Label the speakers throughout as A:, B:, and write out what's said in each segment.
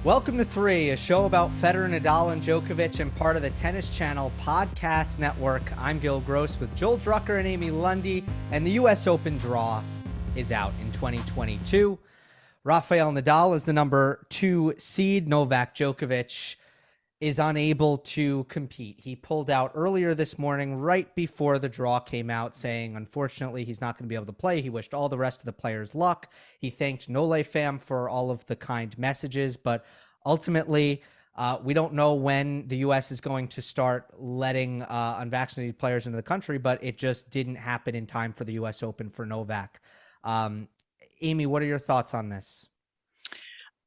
A: Welcome to Three, a show about Federer, Nadal, and Djokovic, and part of the Tennis Channel podcast network. I'm Gill Gross with Joel Drucker and Amy Lundy, and the US Open draw is out in 2022. Rafael Nadal is the number 2 seed. Novak Djokovic is unable to compete. He pulled out earlier this morning, right before the draw came out, saying, unfortunately, he's not going to be able to play. He wished all the rest of the players luck. He thanked Nole Fam for all of the kind messages, but ultimately, we don't know when the U.S. is going to start letting unvaccinated players into the country, but it just didn't happen in time for the U.S. Open for Novak. Amy, what are your thoughts on this?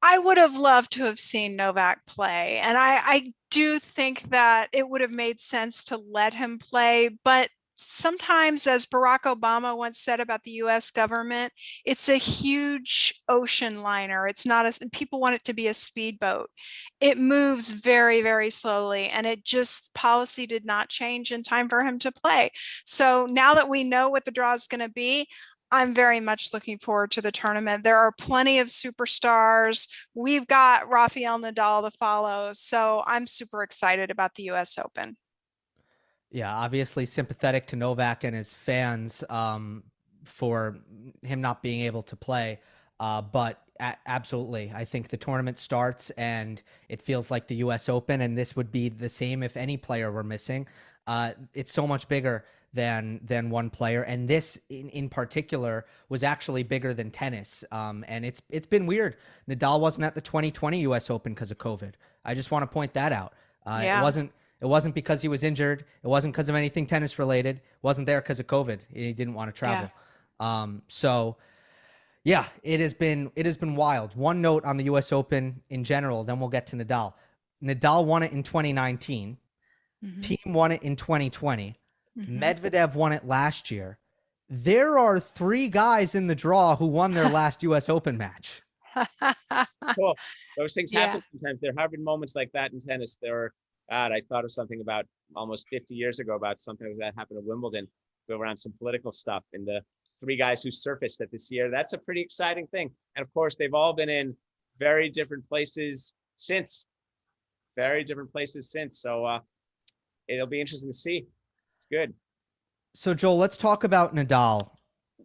B: I would have loved to have seen Novak play, and I do think that it would have made sense to let him play, but sometimes, as Barack Obama once said about the US government, it's a huge ocean liner. It's not people want it to be a speedboat. It moves very, very slowly, and policy did not change in time for him to play. So now that we know what the draw is going to be, I'm very much looking forward to the tournament. There are plenty of superstars. We've got Rafael Nadal to follow. So I'm super excited about the US Open.
A: Yeah, obviously sympathetic to Novak and his fans for him not being able to play. But absolutely, I think the tournament starts and it feels like the US Open, and this would be the same if any player were missing. It's so much bigger than one player, and this in particular was actually bigger than tennis. And it's been weird. Nadal wasn't at the 2020 US Open because of COVID. I just want to point that out. It wasn't because he was injured. It wasn't because of anything tennis related. It wasn't there because of COVID. He didn't want to travel. Yeah. It has been wild. One note on the US Open in general, then we'll get to Nadal. Nadal won it in 2019. Mm-hmm. Team won it in 2020. Mm-hmm. Medvedev won it last year. There are 3 guys in the draw who won their last US Open match.
C: Cool. Those things happen sometimes. There have been moments like that in tennis. I thought of something about almost 50 years ago about something like that happened at Wimbledon, go around some political stuff, and the 3 guys who surfaced at this year. That's a pretty exciting thing. And of course, they've all been in very different places since. So it'll be interesting to see. It's good.
A: So Joel, let's talk about Nadal.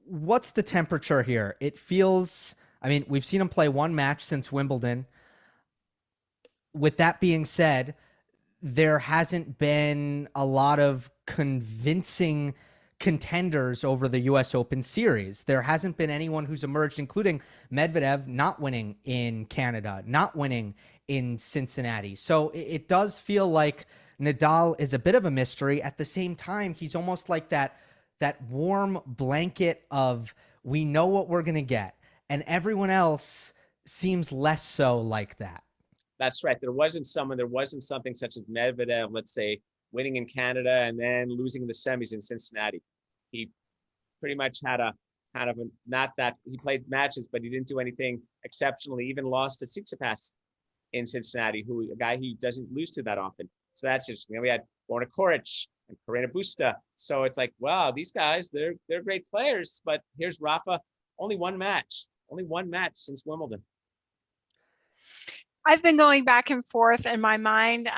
A: What's the temperature here? It feels, we've seen him play 1 match since Wimbledon. With that being said, there hasn't been a lot of convincing contenders over the US Open series. There hasn't been anyone who's emerged, including Medvedev not winning in Canada, not winning in Cincinnati. So it does feel like Nadal is a bit of a mystery. At the same time, he's almost like that warm blanket of, we know what we're going to get. And everyone else seems less so like that.
C: That's right. There wasn't something such as Medvedev, let's say, winning in Canada and then losing in the semis in Cincinnati. He pretty much had he played matches, but he didn't do anything exceptional. He even lost to Tsitsipas in Cincinnati, a guy he doesn't lose to that often. So that's interesting. Then we had Borna Coric and Carreño Busta. So it's like, wow, these guys, they're great players. But here's Rafa, only one match since Wimbledon.
B: I've been going back and forth in my mind.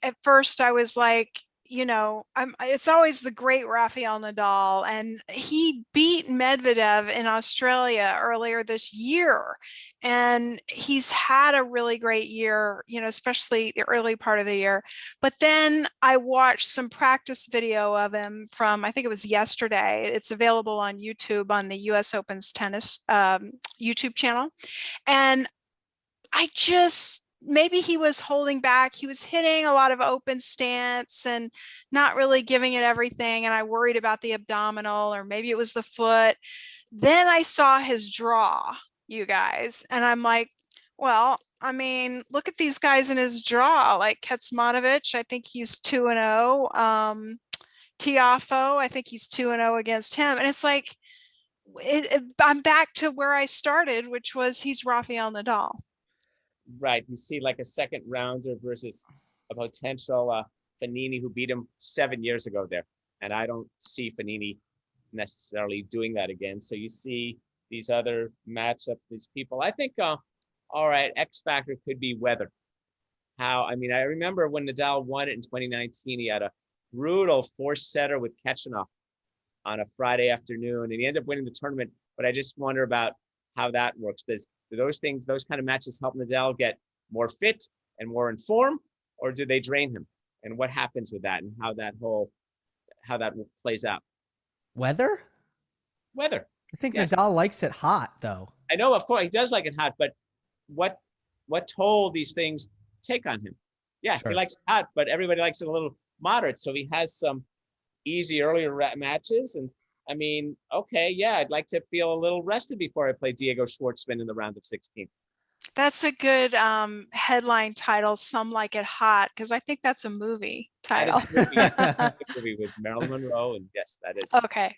B: At first I was like, it's always the great Rafael Nadal, and he beat Medvedev in Australia earlier this year. And he's had a really great year, especially the early part of the year. But then I watched some practice video of him from, I think it was yesterday. It's available on YouTube on the US Open's tennis YouTube channel. And maybe he was holding back. He was hitting a lot of open stance and not really giving it everything. And I worried about the abdominal, or maybe it was the foot. Then I saw his draw, you guys. And I'm like, well, look at these guys in his draw, like Kecmanovic. I think he's 2-0. Tiafoe, I think he's 2-0 against him. And it's like, I'm back to where I started, which was he's Rafael Nadal.
C: Right. You see like a second rounder versus a potential Fognini who beat him 7 years ago there. And I don't see Fognini necessarily doing that again. So you see these other matchups, these people. I think all right, X factor could be weather. I remember when Nadal won it in 2019, he had a brutal fourth setter with Kechenov on a Friday afternoon, and he ended up winning the tournament. But I just wonder about how that works. Do those kind of matches help Nadal get more fit and more in form, or do they drain him? And what happens with that, and how that plays out?
A: Weather? I think
C: Yes.
A: Nadal likes it hot, though.
C: I know, of course, he does like it hot, but what toll these things take on him? Yeah,
A: Sure.
C: He likes it hot, but everybody likes it a little moderate. So he has some easy earlier matches, and okay, yeah, I'd like to feel a little rested before I play Diego Schwartzman in the round of 16.
B: That's a good headline title. Some Like It Hot, because I think that's a movie title.
C: That is a movie with Marilyn Monroe, and yes, that is.
B: Okay,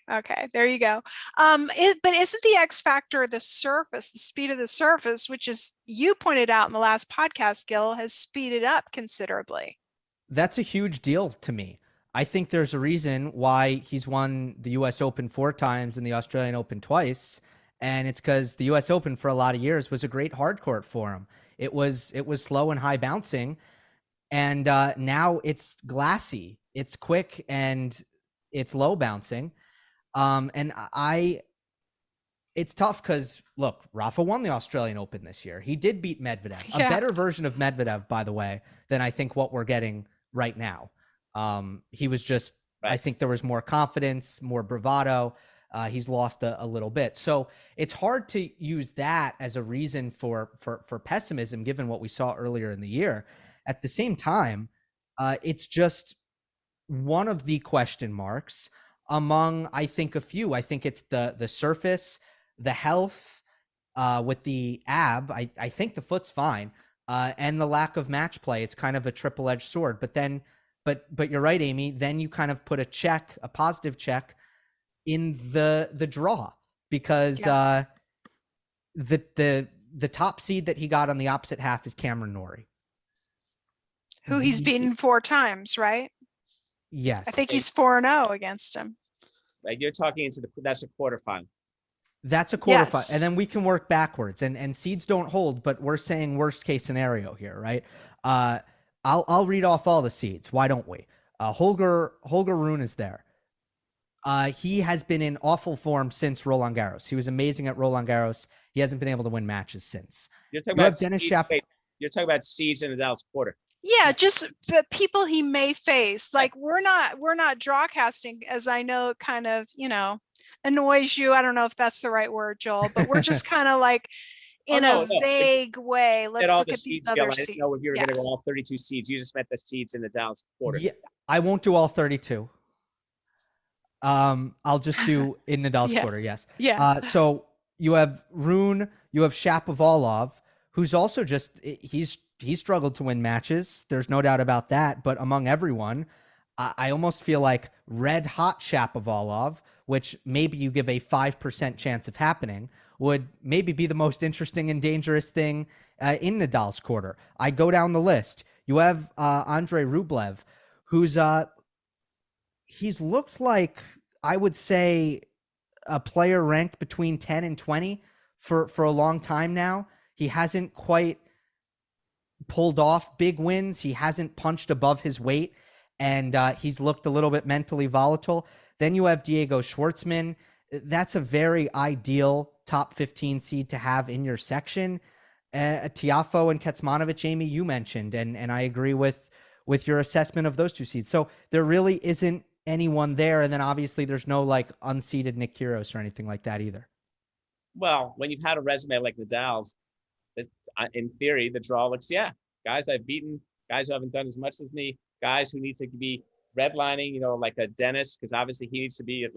B: there you go. But isn't the X factor the surface, the speed of the surface, which is, you pointed out in the last podcast, Gill, has speeded up considerably?
A: That's a huge deal to me. I think there's a reason why he's won the US Open 4 times and the Australian Open twice. And it's because the US Open for a lot of years was a great hard court for him. It was slow and high bouncing. And now it's glassy, it's quick, and it's low bouncing. It's tough because, look, Rafa won the Australian Open this year. He did beat Medvedev, a better version of Medvedev, by the way, than I think what we're getting right now. He was just, right. I think there was more confidence, more bravado. He's lost a little bit. So it's hard to use that as a reason for pessimism, given what we saw earlier in the year. At the same time, it's just one of the question marks among, I think, a few. I think it's the surface, the health with the ab. I think the foot's fine. And the lack of match play. It's kind of a triple-edged sword. But you're right, Amy. Then you kind of put a positive check in the draw, because the top seed that he got on the opposite half is Cameron Norrie,
B: who he's beaten 4 times, right?
A: Yes.
B: I think he's 4-0 against him.
C: Like, you're talking that's a quarterfinal.
A: That's a quarterfinal. Yes. And then we can work backwards, and seeds don't hold, but we're saying worst case scenario here, right? I'll read off all the seeds. Why don't we? Holger Rune is there. He has been in awful form since Roland Garros. He was amazing at Roland Garros. He hasn't been able to win matches since.
C: You're talking about seeds in Nadal's quarter.
B: Yeah, just the people he may face. Like, we're not draw casting, as I know kind of, annoys you. I don't know if that's the right word, Joel, but we're just kind of like in a vague way. Let's look at these other seeds. I didn't
C: know if you were going to go all 32 seeds. You just meant the seeds in Nadal's quarter. Yeah,
A: I won't do all 32. I'll just do in Nadal's quarter. Yes.
B: Yeah.
A: So you have Rune, you have Shapovalov, who's also he's struggled to win matches. There's no doubt about that. But among everyone, I almost feel like red hot Shapovalov, which maybe you give a 5% chance of happening, would maybe be the most interesting and dangerous thing in Nadal's quarter. I go down the list. You have Andrei Rublev, who's he's looked like, I would say, a player ranked between 10 and 20 for a long time now. He hasn't quite pulled off big wins. He hasn't punched above his weight, and he's looked a little bit mentally volatile. Then you have Diego Schwartzman. That's a very ideal top 15 seed to have in your section. Tiafoe and Kecmanovic, Amy, you mentioned, and I agree with your assessment of those 2 seeds. So there really isn't anyone there. And then obviously there's no unseeded Nick Kyrgios or anything like that either.
C: Well, when you've had a resume like Nadal's, in theory, the draw looks, guys I've beaten, guys who haven't done as much as me, guys who need to be redlining, like a Dennis, because obviously he needs to be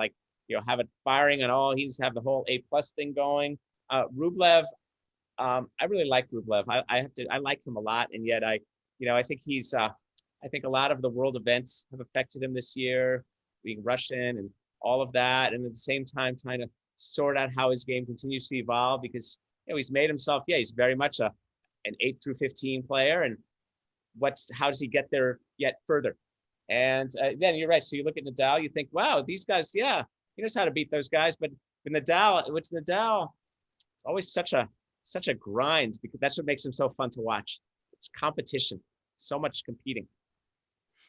C: have it firing on all. He needs to have the whole A+ thing going. Rublev, I really like Rublev. I like him a lot, and yet I think he's I think a lot of the world events have affected him this year, being Russian and all of that, and at the same time trying to sort out how his game continues to evolve, because he's made himself, he's very much an 8 through 15 player, and how does he get there yet further? And then you're right. So you look at Nadal, you think, wow, these guys, he knows how to beat those guys. But with Nadal, it's always such a such a grind, because that's what makes him so fun to watch. It's competition, so much competing.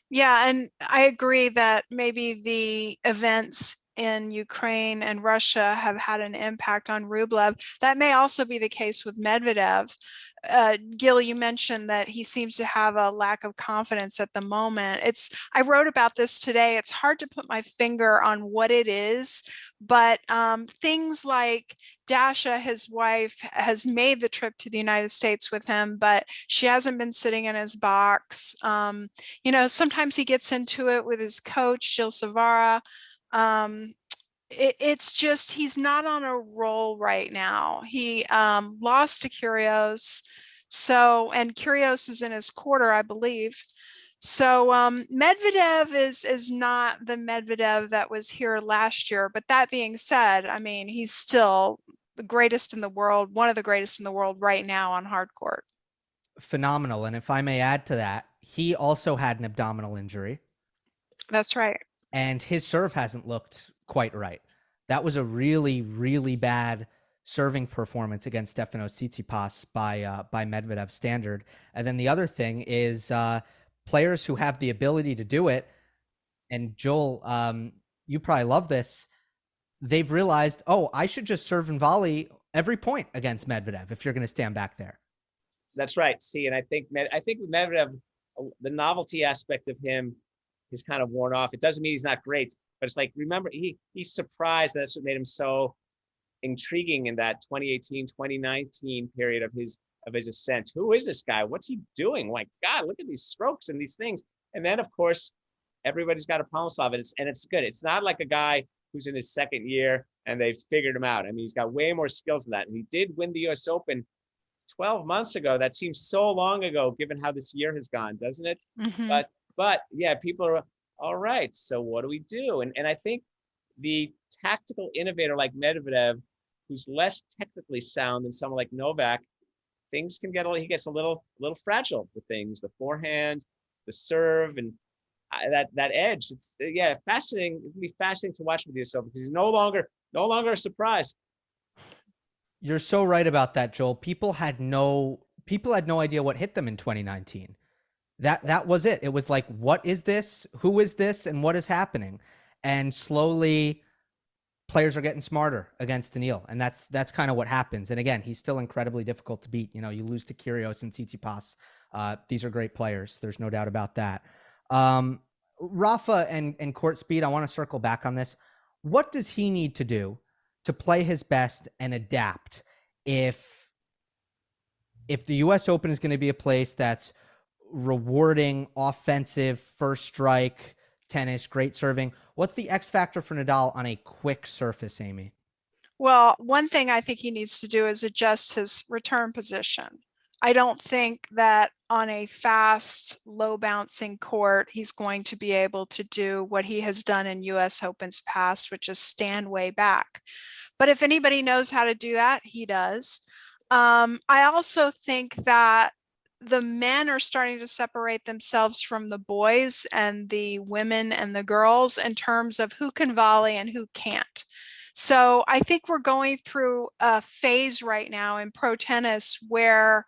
B: Yeah, and I agree that maybe the events in Ukraine and Russia have had an impact on Rublev. That may also be the case with Medvedev. Gill, you mentioned that he seems to have a lack of confidence at the moment. I wrote about this today. It's hard to put my finger on what it is, but things like Dasha, his wife, has made the trip to the United States with him, but she hasn't been sitting in his box. Sometimes he gets into it with his coach, Jill Savara. It's just he's not on a roll right now. He lost to Kyrgios, and Kyrgios is in his quarter, I believe. So Medvedev is not the Medvedev that was here last year. But that being said, I mean, he's still the greatest in the world, one of the greatest in the world right now on hard court.
A: Phenomenal. And if I may add to that, he also had an abdominal injury.
B: That's right.
A: And his serve hasn't looked quite right. That was a really, really bad serving performance against Stefanos Tsitsipas by Medvedev standard. And then the other thing is players who have the ability to do it, and Joel, you probably love this, they've realized, oh, I should just serve and volley every point against Medvedev if you're going to stand back there.
C: That's right. See, and I think with Medvedev, the novelty aspect of him is kind of worn off. It doesn't mean he's not great, but it's like, remember, he's surprised. That's what made him so intriguing in that 2018, 2019 period of his ascent. Who is this guy? What's he doing? Like, God, look at these strokes and these things. And then, of course, everybody's got a problem solve it. And it's good. It's not like a guy who's in his second year and they've figured him out. I mean, he's got way more skills than that. And he did win the US Open 12 months ago. That seems so long ago, given how this year has gone, doesn't it?
B: Mm-hmm.
C: But yeah, people are, all right, so what do we do? And I think the tactical innovator like Medvedev, who's less technically sound than someone like Novak, things can he gets a little fragile with things, the forehand, the serve, and that edge. It's fascinating. It can be fascinating to watch with yourself because he's no longer a surprise.
A: You're so right about that, Joel. People had no idea what hit them in 2019. That was it. It was like, what is this? Who is this? And what is happening? And slowly players are getting smarter against Daniil. And that's kind of what happens. And again, he's still incredibly difficult to beat. You know, you lose to Kyrgios and Tsitsipas. These are great players. There's no doubt about that. Rafa and court speed, I want to circle back on this. What does he need to do to play his best and adapt if the US Open is going to be a place that's rewarding offensive first strike tennis, great serving? What's the X factor for Nadal on a quick surface, Amy?
B: Well, one thing I think he needs to do is adjust his return position. I don't think that on a fast, low bouncing court, he's going to be able to do what he has done in US Opens past, which is stand way back. But if anybody knows how to do that, he does. I also think that the men are starting to separate themselves from the boys and the women and the girls in terms of who can volley and who can't. So I think we're going through a phase right now in pro tennis where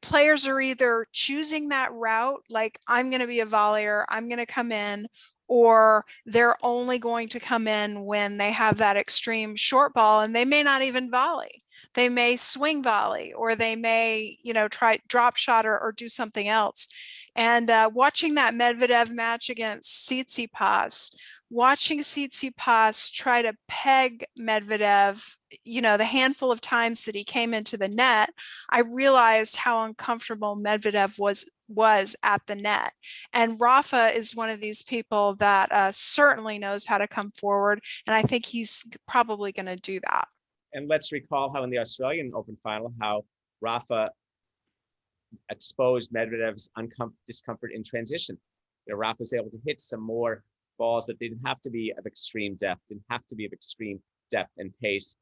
B: players are either choosing that route, like I'm going to be a volleyer, I'm going to come in, or they're only going to come in when they have that extreme short ball and they may not even volley. They may swing volley, or they may, try drop shot or do something else. And watching that Medvedev match against Tsitsipas, watching Tsitsipas try to peg Medvedev, the handful of times that he came into the net, I realized how uncomfortable Medvedev was at the net. And Rafa is one of these people that certainly knows how to come forward. And I think he's probably going to do that.
C: And let's recall how in the Australian Open final, how Rafa exposed Medvedev's discomfort in transition. Rafa was able to hit some more balls that didn't have to be of extreme depth, and pace.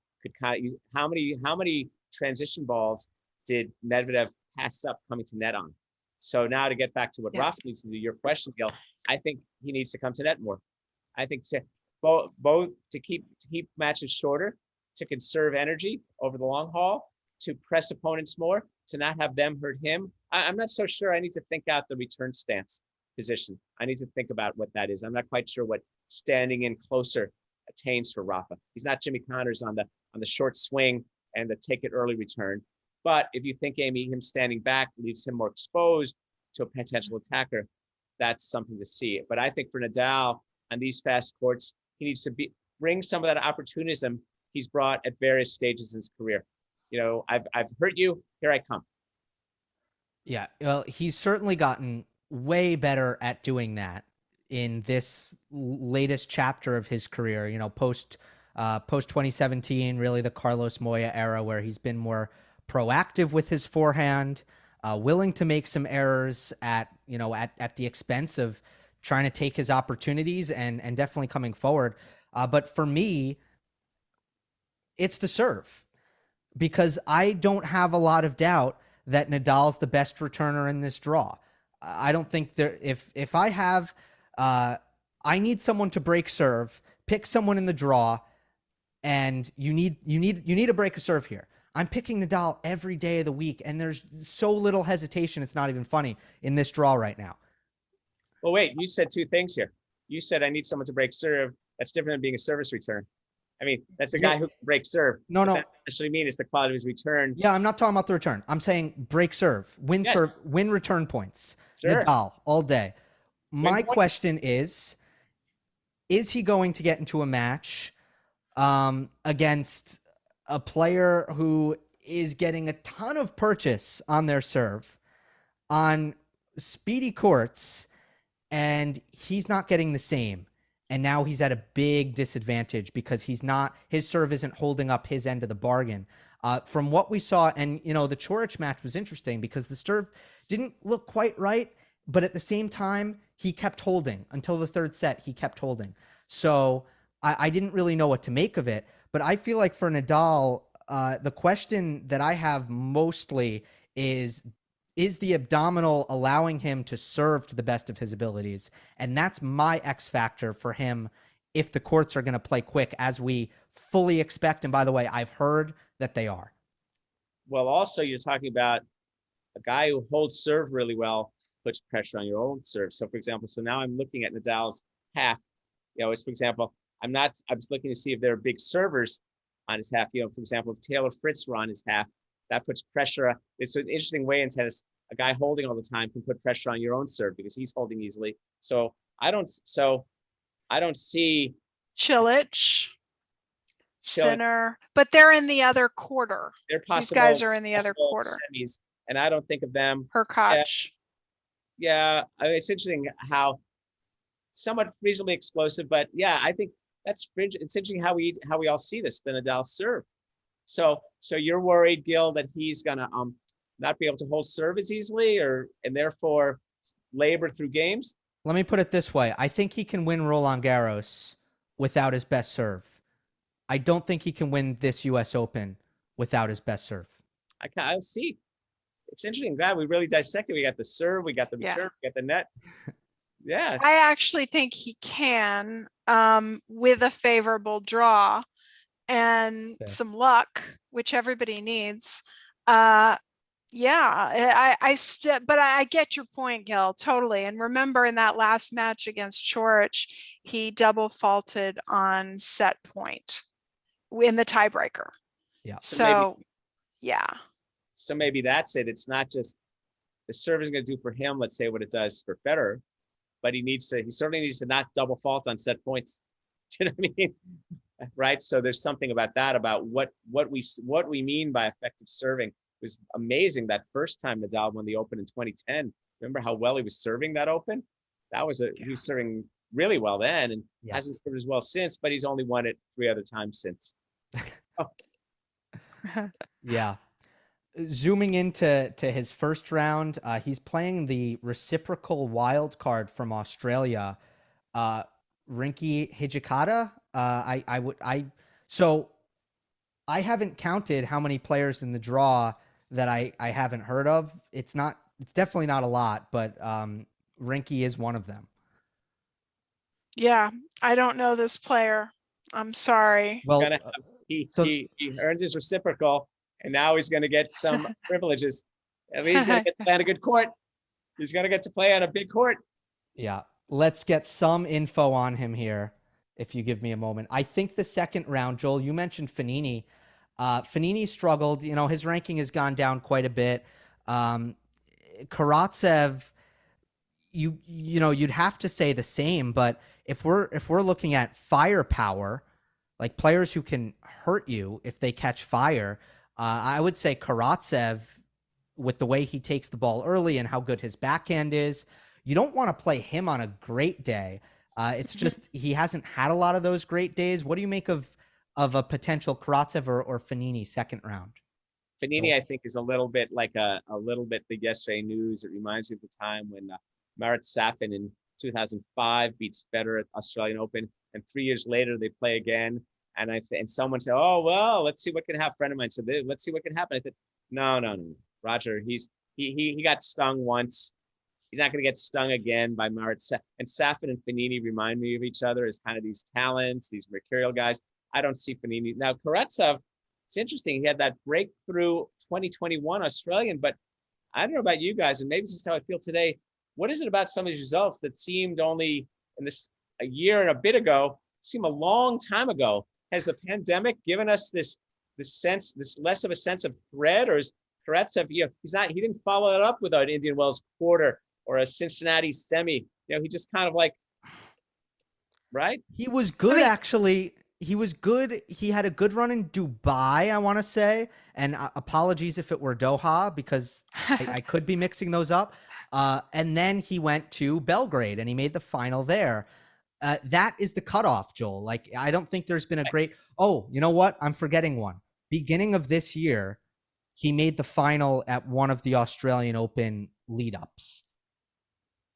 C: How many transition balls did Medvedev pass up coming to net on? So now to get back to what Rafa needs to do, your question, Gill, I think he needs to come to net more. I think to both to keep matches shorter, to conserve energy over the long haul, to press opponents more, to not have them hurt him. I'm not so sure. I need to think out the return stance position. I need to think about what that is. I'm not quite sure what standing in closer attains for Rafa. He's not Jimmy Connors on the short swing and the take it early return. But if you think, Amy, him standing back leaves him more exposed to a potential attacker, that's something to see. But I think for Nadal on these fast courts, he needs to bring some of that opportunism he's brought at various stages in his career. You know, I've hurt you, here I come.
A: Yeah, well, he's certainly gotten way better at doing that in this latest chapter of his career, you know, post 2017, really the Carlos Moya era, where he's been more proactive with his forehand, willing to make some errors at the expense of trying to take his opportunities and definitely coming forward. But for me, it's the serve, because I don't have a lot of doubt that Nadal's the best returner in this draw. I don't think if I have, I need someone to break serve, pick someone in the draw, and you need to break a serve here. I'm picking Nadal every day of the week, and there's so little hesitation. It's not even funny in this draw right now.
C: Well, wait, you said two things here. You said I need someone to break serve. That's different than being a service return. I mean, that's the guy who can break serve.
A: No.
C: What that actually mean is the quality of his return.
A: Yeah, I'm not talking about the return. I'm saying break serve, win serve, win return points. Sure. Nadal all day. My question is he going to get into a match against a player who is getting a ton of purchase on their serve on speedy courts, and he's not getting the same? And now he's at a big disadvantage because his serve isn't holding up his end of the bargain. From what we saw, and the Coric match was interesting because the serve didn't look quite right, but at the same time, he kept holding until the third set. He kept holding. So I didn't really know what to make of it. But I feel like for Nadal, the question that I have mostly is the abdominal allowing him to serve to the best of his abilities? And that's my X factor for him if the courts are going to play quick, as we fully expect. And by the way, I've heard that they are.
C: Well, also, you're talking about a guy who holds serve really well, puts pressure on your own serve. So, for example, now I'm looking at Nadal's half. As for example, I was looking to see if there are big servers on his half. For example, if Taylor Fritz were on his half, that puts pressure. It's an interesting way in tennis. A guy holding all the time can put pressure on your own serve because he's holding easily. So I don't see
B: Cilic, Sinner, but they're in the other quarter. These guys are in the other quarter.
C: Semis, and I don't think of them.
B: Hurkacz.
C: Yeah, I mean, it's interesting how somewhat reasonably explosive, but yeah, I think it's interesting how we all see this, the Nadal serve. So you're worried, Gill, that he's gonna not be able to hold serve as easily, and therefore labor through games?
A: Let me put it this way. I think he can win Roland Garros without his best serve. I don't think he can win this US Open without his best serve.
C: I'll see. It's interesting. God, we really dissected. We got the serve, we got the return, we got the net. Yeah.
B: I actually think he can, with a favorable draw and some luck, which everybody needs. But I get your point, Gill, totally. And remember, in that last match against Coric, he double faulted on set point in the tiebreaker.
A: Yeah.
B: So
C: maybe that's it. It's not just the serve is going to do for him, let's say, what it does for Federer, but he certainly needs to not double fault on set points. Do you know what I mean? Right. So there's something about that, about what we mean by effective serving. It was amazing that first time Nadal won the Open in 2010. Remember how well he was serving that Open? He was serving really well then, and hasn't served as well since, but he's only won it 3 other times since.
A: Yeah. Zooming into his first round, he's playing the reciprocal wild card from Australia, Rinky Hijikata. So I haven't counted how many players in the draw that I haven't heard of. It's definitely not a lot, but Rinky is one of them.
B: Yeah, I don't know this player. I'm sorry.
A: Well,
C: he earns his reciprocal. and now he's going to get some privileges. At least he's going to get to play on a good court. He's going to get to play on a big court.
A: Yeah. Let's get some info on him here, if you give me a moment. I think the second round, Joel, you mentioned Fognini. Fognini struggled. You know, his ranking has gone down quite a bit. Karatsev, you know, you'd have to say the same, but if we're looking at firepower, like players who can hurt you if they catch fire, I would say Karatsev, with the way he takes the ball early and how good his backhand is, you don't want to play him on a great day. It's just he hasn't had a lot of those great days. What do you make of a potential Karatsev or Fognini second round?
C: Fognini, I think, is a little bit like a little bit the yesterday news. It reminds me of the time when Marat Safin in 2005 beats Federer at Australian Open, and 3 years later they play again. And someone said, "Oh well, let's see what can happen." A friend of mine said, "Let's see what can happen." I said, "No, Roger. He got stung once. He's not going to get stung again by Marat Safin." And Safin and Fognini remind me of each other as kind of these talents, these mercurial guys. I don't see Fognini now. Karatsev, it's interesting. He had that breakthrough 2021 Australian, but I don't know about you guys, and maybe it's just how I feel today. What is it about some of these results that seemed only in this a year and a bit ago, seem a long time ago? Has the pandemic given us this sense, this less of a sense of thread, or is Karatsev, he didn't follow it up with an Indian Wells quarter or a Cincinnati semi. He just kind of like, right?
A: He was good, actually. He was good. He had a good run in Dubai, I want to say. And apologies if it were Doha, because I could be mixing those up. And then he went to Belgrade and he made the final there. That is the cutoff, Joel. Like, I don't think there's been a great, you know what? I'm forgetting one. Beginning of this year, he made the final at one of the Australian Open lead-ups.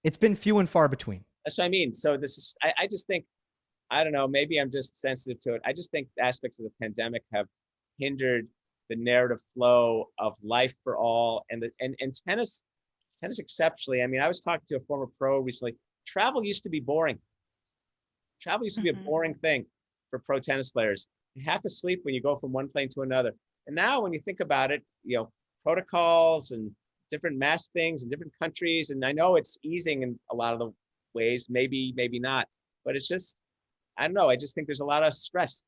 A: It's been few and far between.
C: That's what I mean. So this is, I just think, I don't know, maybe I'm just sensitive to it. I just think aspects of the pandemic have hindered the narrative flow of life for all, and tennis exceptionally. I mean, I was talking to a former pro recently. Travel used to be boring. Travel used to be a boring thing for pro tennis players. You're half asleep when you go from one plane to another. And now when you think about it, protocols and different mask things in different countries. And I know it's easing in a lot of the ways, maybe not, but it's just, I don't know. I just think there's a lot of stress.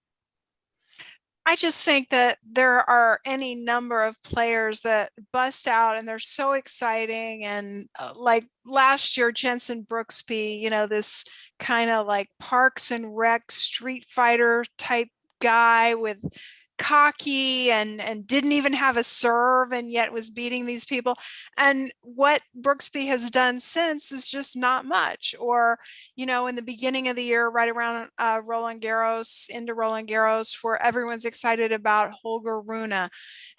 B: I just think that there are any number of players that bust out and they're so exciting. And like last year, Jensen Brooksby, this kind of like Parks and Rec Street Fighter type guy with cocky and didn't even have a serve and yet was beating these people. And what Brooksby has done since is just not much. Or, in the beginning of the year, right around Roland Garros, into Roland Garros, where everyone's excited about Holger Rune.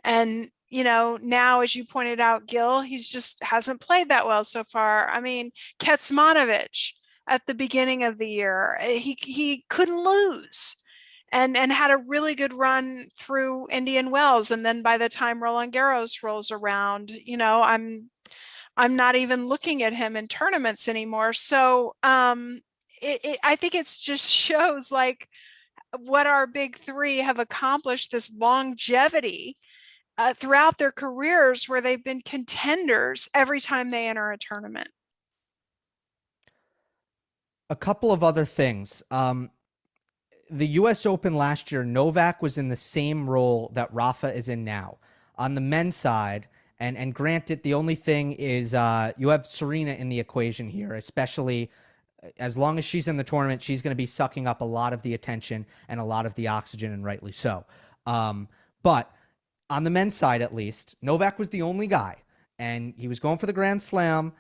B: And, now, as you pointed out, Gill, he's just hasn't played that well so far. I mean, Kecmanovic at the beginning of the year, he couldn't lose. And had a really good run through Indian Wells. And then by the time Roland Garros rolls around, I'm not even looking at him in tournaments anymore. So I think it's just shows like what our big three have accomplished, this longevity throughout their careers where they've been contenders every time they enter a tournament.
A: A couple of other things. The US Open last year, Novak was in the same role that Rafa is in now. On the men's side, and granted, the only thing is you have Serena in the equation here, especially as long as she's in the tournament, she's going to be sucking up a lot of the attention and a lot of the oxygen, and rightly so. But on the men's side, at least, Novak was the only guy, and he was going for the Grand Slam.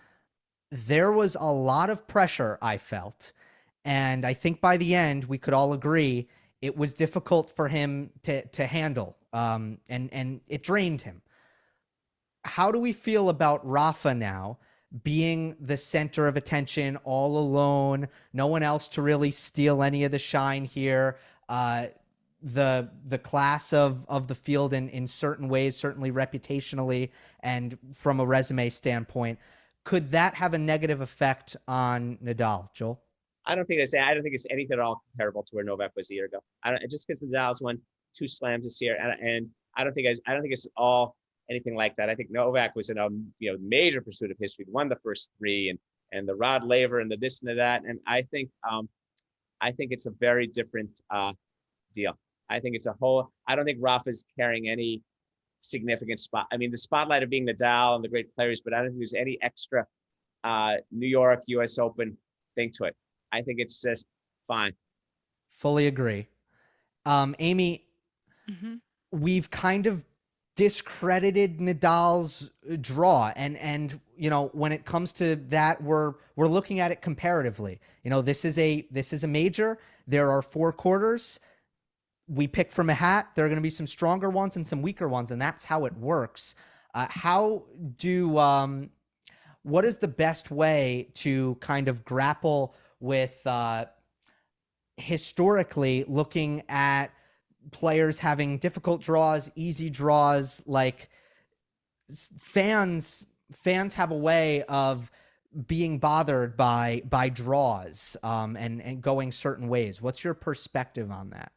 A: There was a lot of pressure, I felt. And I think by the end, we could all agree it was difficult for him to handle, and it drained him. How do we feel about Rafa now being the center of attention, all alone, no one else to really steal any of the shine here? The class of the field in certain ways, certainly reputationally and from a resume standpoint, could that have a negative effect on Nadal, Joel?
C: I don't think it's anything at all comparable to where Novak was a year ago. Just because Nadal's won 2 slams this year, and I don't think it's all anything like that. I think Novak was in a major pursuit of history, won the first three, and the Rod Laver and the this and the that. And I think it's a very different deal. I think it's a whole. I don't think Rafa's carrying any significant spot. I mean, the spotlight of being Nadal and the great players, but I don't think there's any extra New York US Open thing to it. I think it's just fine.
A: Fully agree. Amy, we've kind of discredited Nadal's draw, and when it comes to that, we're looking at it comparatively. This is a major. There are 4 quarters. We pick from a hat. There are going to be some stronger ones and some weaker ones, and that's how it works. What is the best way to kind of grapple with historically looking at players having difficult draws, easy draws? Like fans have a way of being bothered by draws and going certain ways. What's your perspective on that?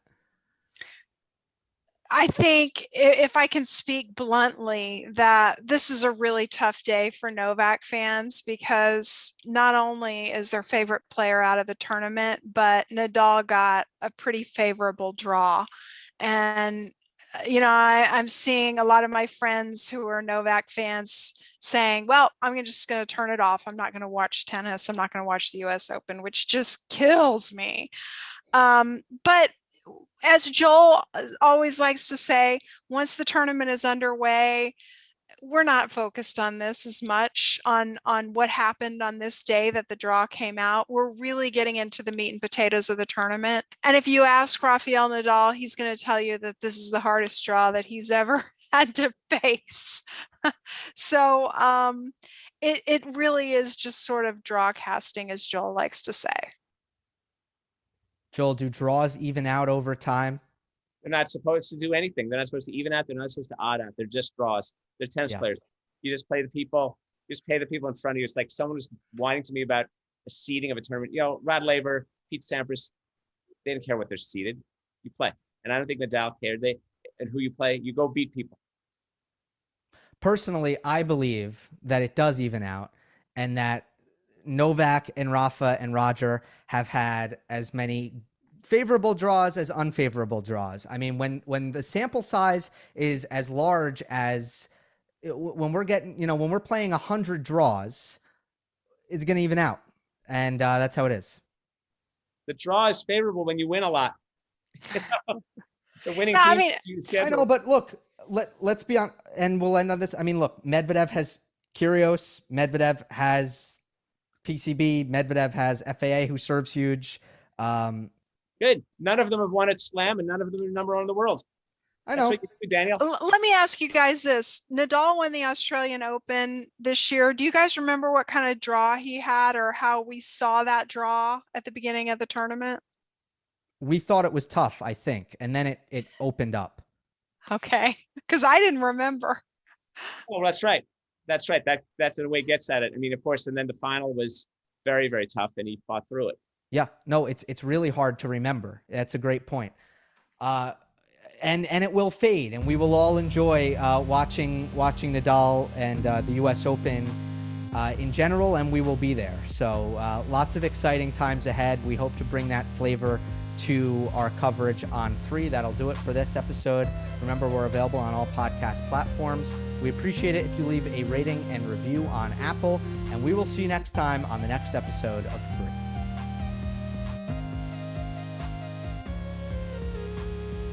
B: I think, if I can speak bluntly, that this is a really tough day for Novak fans, because not only is their favorite player out of the tournament, but Nadal got a pretty favorable draw. And, I'm seeing a lot of my friends who are Novak fans saying, well, I'm just going to turn it off. I'm not going to watch tennis. I'm not going to watch the US Open, which just kills me. But as Joel always likes to say, once the tournament is underway, we're not focused on this as much, on what happened on this day that the draw came out. We're really getting into the meat and potatoes of the tournament. And if you ask Rafael Nadal, he's going to tell you that this is the hardest draw that he's ever had to face. So it really is just sort of draw casting, as Joel likes to say.
A: Joel, do draws even out over time?
C: They're not supposed to do anything. They're not supposed to even out. They're not supposed to odd out. They're just draws. They're tennis players. You just play the people. You just pay the people in front of you. It's like someone was whining to me about a seeding of a tournament. Rod Laver, Pete Sampras, they didn't care what they're seeded. You play. And I don't think Nadal cared. And who you play, you go beat people.
A: Personally, I believe that it does even out, and that Novak and Rafa and Roger have had as many favorable draws as unfavorable draws. I mean, when the sample size is as large as when we're playing 100 draws, it's going to even out. And that's how it is.
C: The draw is favorable when you win a lot. The winning team.
A: I know, but look, let's be on, and we'll end on this. I mean, look, Medvedev has Kyrgios, Medvedev has PCB, Medvedev has FAA, who serves huge.
C: Good. None of them have won a slam, and none of them are number 1 in the world.
A: I know.
C: That's what you do, Daniel.
B: Let me ask you guys this. Nadal won the Australian Open this year. Do you guys remember what kind of draw he had, or how we saw that draw at the beginning of the tournament?
A: We thought it was tough, I think, and then it opened up.
B: Okay, because I didn't remember.
C: Oh, that's right. That's right. That's the way he gets at it. I mean, of course, and then the final was very, very tough, and he fought through it.
A: Yeah, no, it's really hard to remember. That's a great point. And it will fade, and we will all enjoy watching Nadal and the U.S. Open in general, and we will be there. So lots of exciting times ahead. We hope to bring that flavor to our coverage on 3. That'll do it for this episode. Remember, we're available on all podcast platforms. We appreciate it if you leave a rating and review on Apple, and we will see you next time on the next episode of 3.